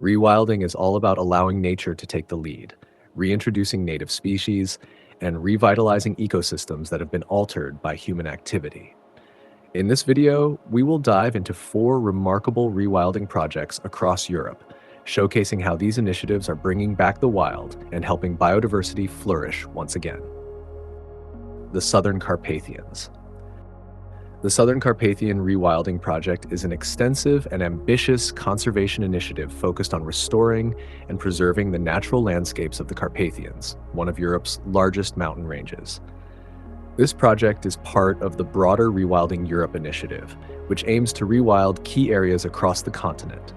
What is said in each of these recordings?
Rewilding is all about allowing nature to take the lead, reintroducing native species, and revitalizing ecosystems that have been altered by human activity. In this video, we will dive into 4 remarkable rewilding projects across Europe, showcasing how these initiatives are bringing back the wild and helping biodiversity flourish once again. The Southern Carpathians. The Southern Carpathian Rewilding Project is an extensive and ambitious conservation initiative focused on restoring and preserving the natural landscapes of the Carpathians, one of Europe's largest mountain ranges. This project is part of the broader Rewilding Europe initiative, which aims to rewild key areas across the continent.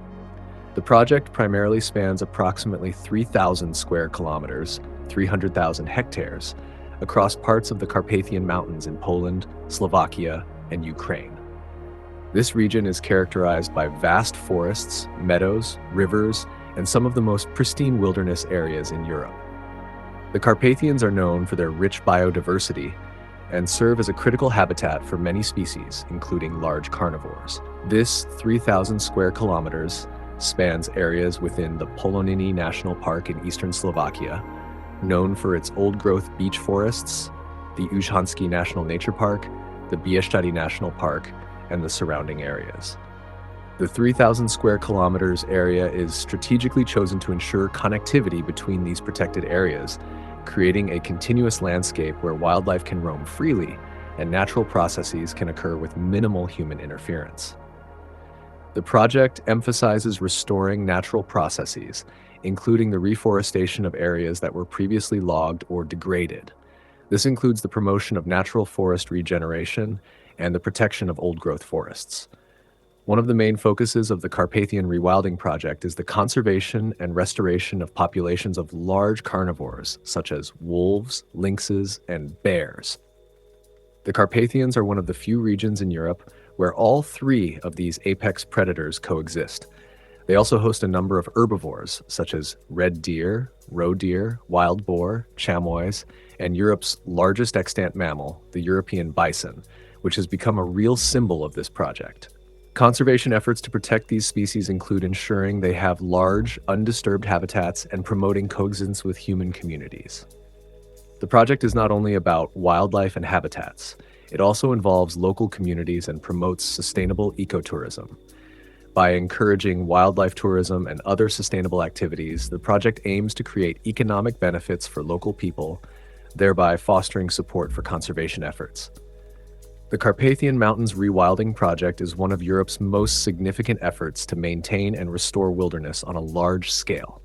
The project primarily spans approximately 3,000 square kilometers, 300,000 hectares, across parts of the Carpathian Mountains in Poland, Slovakia, and Ukraine. This region is characterized by vast forests, meadows, rivers, and some of the most pristine wilderness areas in Europe. The Carpathians are known for their rich biodiversity and serve as a critical habitat for many species, including large carnivores. This 3,000 square kilometers spans areas within the Poloniny National Park in eastern Slovakia, known for its old-growth beech forests, the Ujhansky National Nature Park, the Bieszczady National Park, and the surrounding areas. The 3,000 square kilometers area is strategically chosen to ensure connectivity between these protected areas, creating a continuous landscape where wildlife can roam freely and natural processes can occur with minimal human interference. The project emphasizes restoring natural processes, including the reforestation of areas that were previously logged or degraded. This includes the promotion of natural forest regeneration and the protection of old-growth forests. One of the main focuses of the Carpathian Rewilding Project is the conservation and restoration of populations of large carnivores, such as wolves, lynxes, and bears. The Carpathians are one of the few regions in Europe where all 3 of these apex predators coexist. They also host a number of herbivores, such as red deer, roe deer, wild boar, chamois, and Europe's largest extant mammal, the European bison, which has become a real symbol of this project. Conservation efforts to protect these species include ensuring they have large, undisturbed habitats and promoting coexistence with human communities. The project is not only about wildlife and habitats, it also involves local communities and promotes sustainable ecotourism. By encouraging wildlife tourism and other sustainable activities, the project aims to create economic benefits for local people, thereby fostering support for conservation efforts. The Carpathian Mountains Rewilding Project is one of Europe's most significant efforts to maintain and restore wilderness on a large scale.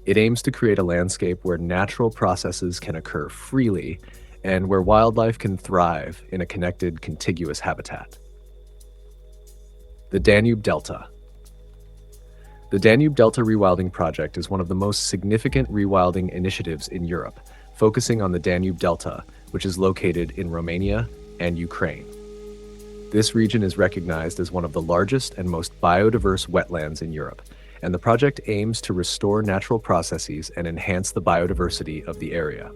It aims to create a landscape where natural processes can occur freely and where wildlife can thrive in a connected, contiguous habitat. The Danube Delta. The Danube Delta Rewilding Project is one of the most significant rewilding initiatives in Europe, focusing on the Danube Delta, which is located in Romania and Ukraine. This region is recognized as one of the largest and most biodiverse wetlands in Europe, and the project aims to restore natural processes and enhance the biodiversity of the area.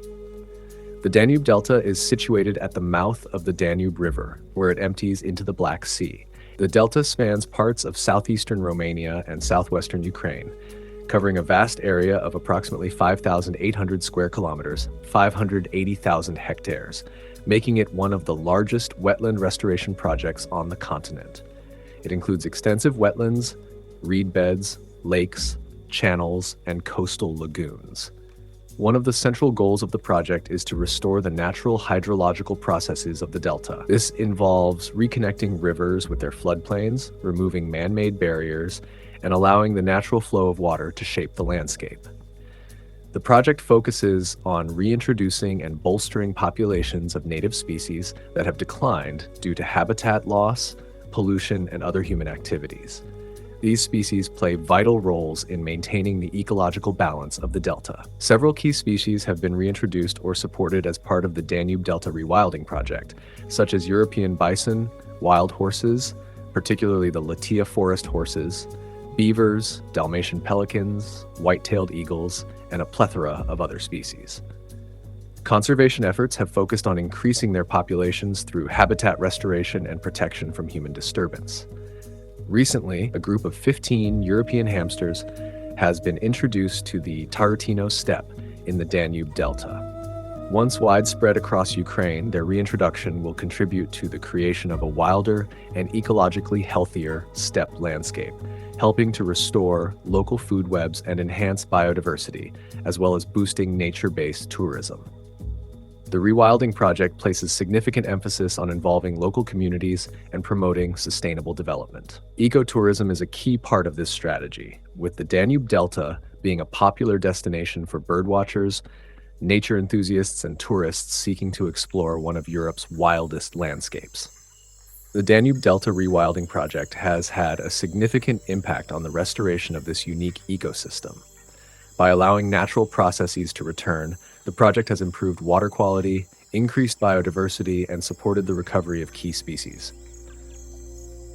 The Danube Delta is situated at the mouth of the Danube River, where it empties into the Black Sea. The delta spans parts of southeastern Romania and southwestern Ukraine, covering a vast area of approximately 5,800 square kilometers, 580,000 hectares, making it one of the largest wetland restoration projects on the continent. It includes extensive wetlands, reed beds, lakes, channels, and coastal lagoons. One of the central goals of the project is to restore the natural hydrological processes of the delta. This involves reconnecting rivers with their floodplains, removing man-made barriers, and allowing the natural flow of water to shape the landscape. The project focuses on reintroducing and bolstering populations of native species that have declined due to habitat loss, pollution, and other human activities. These species play vital roles in maintaining the ecological balance of the delta. Several key species have been reintroduced or supported as part of the Danube Delta Rewilding Project, such as European bison, wild horses, particularly the Latia forest horses, beavers, Dalmatian pelicans, white-tailed eagles, and a plethora of other species. Conservation efforts have focused on increasing their populations through habitat restoration and protection from human disturbance. Recently, a group of 15 European hamsters has been introduced to the Tarantino steppe in the Danube Delta. Once widespread across Ukraine, their reintroduction will contribute to the creation of a wilder and ecologically healthier steppe landscape, helping to restore local food webs and enhance biodiversity, as well as boosting nature-based tourism. The Rewilding project places significant emphasis on involving local communities and promoting sustainable development. Ecotourism is a key part of this strategy, with the Danube Delta being a popular destination for birdwatchers, nature enthusiasts, and tourists seeking to explore one of Europe's wildest landscapes. The Danube Delta Rewilding project has had a significant impact on the restoration of this unique ecosystem. By allowing natural processes to return, the project has improved water quality, increased biodiversity, and supported the recovery of key species.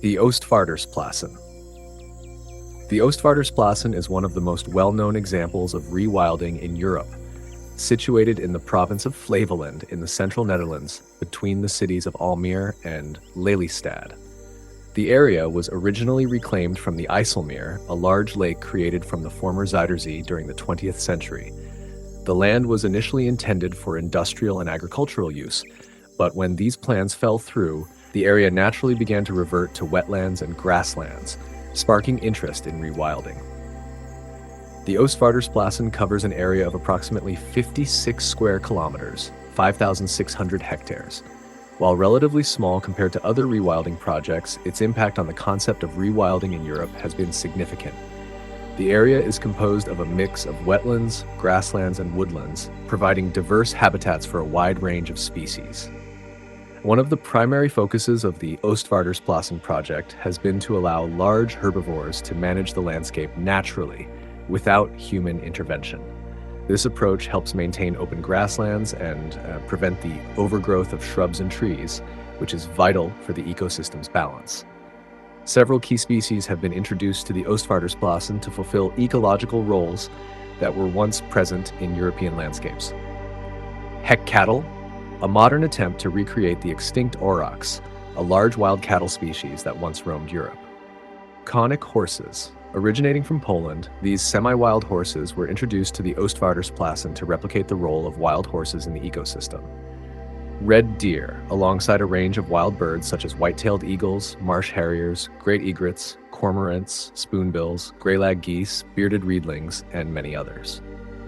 The Oostvaardersplassen. The Oostvaardersplassen is one of the most well-known examples of rewilding in Europe. Situated in the province of Flevoland in the central Netherlands, between the cities of Almere and Lelystad. The area was originally reclaimed from the IJsselmeer, a large lake created from the former Zuiderzee during the 20th century. The land was initially intended for industrial and agricultural use, but when these plans fell through, the area naturally began to revert to wetlands and grasslands, sparking interest in rewilding. The Oostvaardersplassen covers an area of approximately 56 square kilometers, 5,600 hectares. While relatively small compared to other rewilding projects, its impact on the concept of rewilding in Europe has been significant. The area is composed of a mix of wetlands, grasslands, and woodlands, providing diverse habitats for a wide range of species. One of the primary focuses of the Oostvaardersplassen project has been to allow large herbivores to manage the landscape naturally, without human intervention. This approach helps maintain open grasslands and prevent the overgrowth of shrubs and trees, which is vital for the ecosystem's balance. Several key species have been introduced to the Oostvaardersplassen to fulfill ecological roles that were once present in European landscapes. Hek cattle, a modern attempt to recreate the extinct aurochs, a large wild cattle species that once roamed Europe. Conic horses. Originating from Poland, these semi-wild horses were introduced to the Oostvaardersplassen to replicate the role of wild horses in the ecosystem. Red deer, alongside a range of wild birds such as white-tailed eagles, marsh harriers, great egrets, cormorants, spoonbills, greylag geese, bearded reedlings, and many others.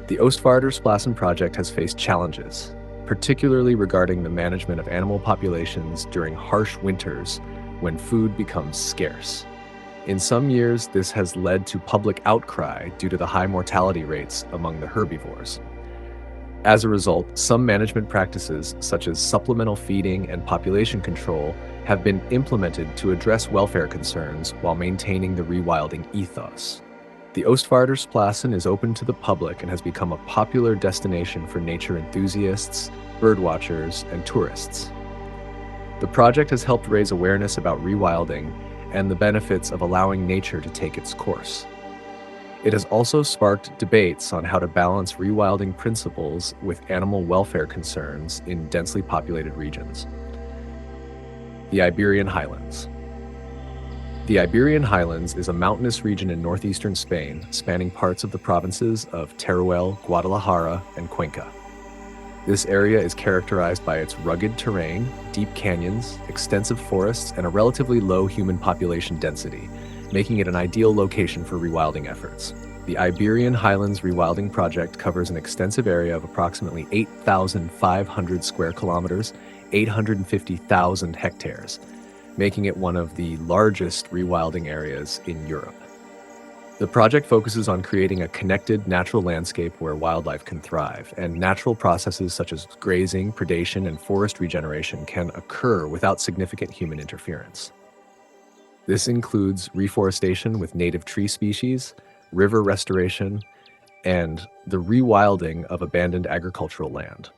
The Oostvaardersplassen project has faced challenges, particularly regarding the management of animal populations during harsh winters when food becomes scarce. In some years, this has led to public outcry due to the high mortality rates among the herbivores. As a result, some management practices, such as supplemental feeding and population control, have been implemented to address welfare concerns while maintaining the rewilding ethos. The Oostvaardersplassen is open to the public and has become a popular destination for nature enthusiasts, birdwatchers, and tourists. The project has helped raise awareness about rewilding and the benefits of allowing nature to take its course. It has also sparked debates on how to balance rewilding principles with animal welfare concerns in densely populated regions. The Iberian Highlands. The Iberian Highlands is a mountainous region in northeastern Spain, spanning parts of the provinces of Teruel, Guadalajara, and Cuenca. This area is characterized by its rugged terrain, deep canyons, extensive forests, and a relatively low human population density, making it an ideal location for rewilding efforts. The Iberian Highlands Rewilding Project covers an extensive area of approximately 8,500 square kilometers, 850,000 hectares, making it one of the largest rewilding areas in Europe. The project focuses on creating a connected natural landscape where wildlife can thrive, and natural processes such as grazing, predation, and forest regeneration can occur without significant human interference. This includes reforestation with native tree species, river restoration, and the rewilding of abandoned agricultural land.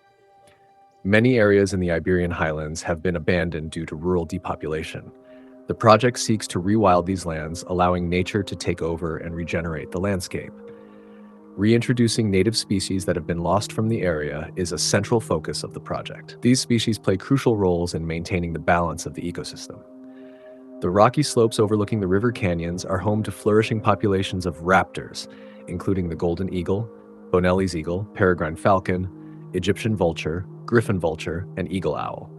Many areas in the Iberian Highlands have been abandoned due to rural depopulation. The project seeks to rewild these lands, allowing nature to take over and regenerate the landscape. Reintroducing native species that have been lost from the area is a central focus of the project. These species play crucial roles in maintaining the balance of the ecosystem. The rocky slopes overlooking the river canyons are home to flourishing populations of raptors, including the golden eagle, Bonelli's eagle, peregrine falcon, Egyptian vulture, griffon vulture, and eagle owl.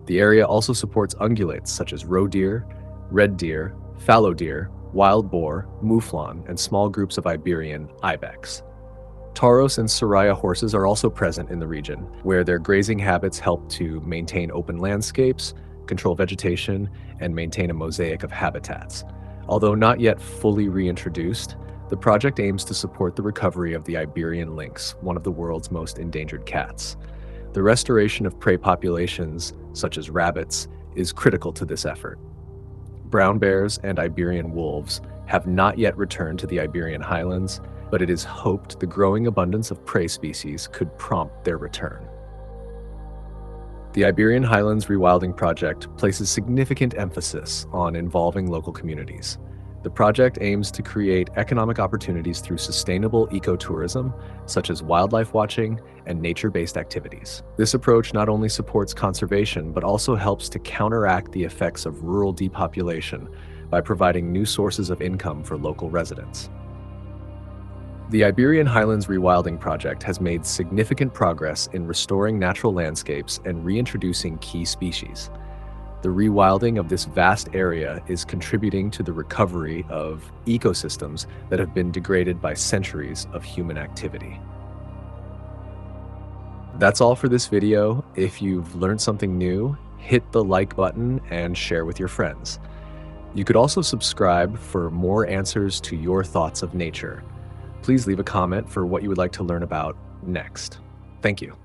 The area also supports ungulates such as roe deer, red deer, fallow deer, wild boar, mouflon, and small groups of Iberian Ibex. Tauros and Soraya horses are also present in the region, where their grazing habits help to maintain open landscapes, control vegetation, and maintain a mosaic of habitats. Although not yet fully reintroduced, the project aims to support the recovery of the Iberian lynx, one of the world's most endangered cats. The restoration of prey populations, such as rabbits, is critical to this effort. Brown bears and Iberian wolves have not yet returned to the Iberian Highlands, but it is hoped the growing abundance of prey species could prompt their return. The Iberian Highlands Rewilding Project places significant emphasis on involving local communities. The project aims to create economic opportunities through sustainable ecotourism, such as wildlife watching and nature-based activities. This approach not only supports conservation, but also helps to counteract the effects of rural depopulation by providing new sources of income for local residents. The Iberian Highlands Rewilding Project has made significant progress in restoring natural landscapes and reintroducing key species. The rewilding of this vast area is contributing to the recovery of ecosystems that have been degraded by centuries of human activity. That's all for this video. If you've learned something new, hit the like button and share with your friends. You could also subscribe for more answers to your thoughts of nature. Please leave a comment for what you would like to learn about next. Thank you.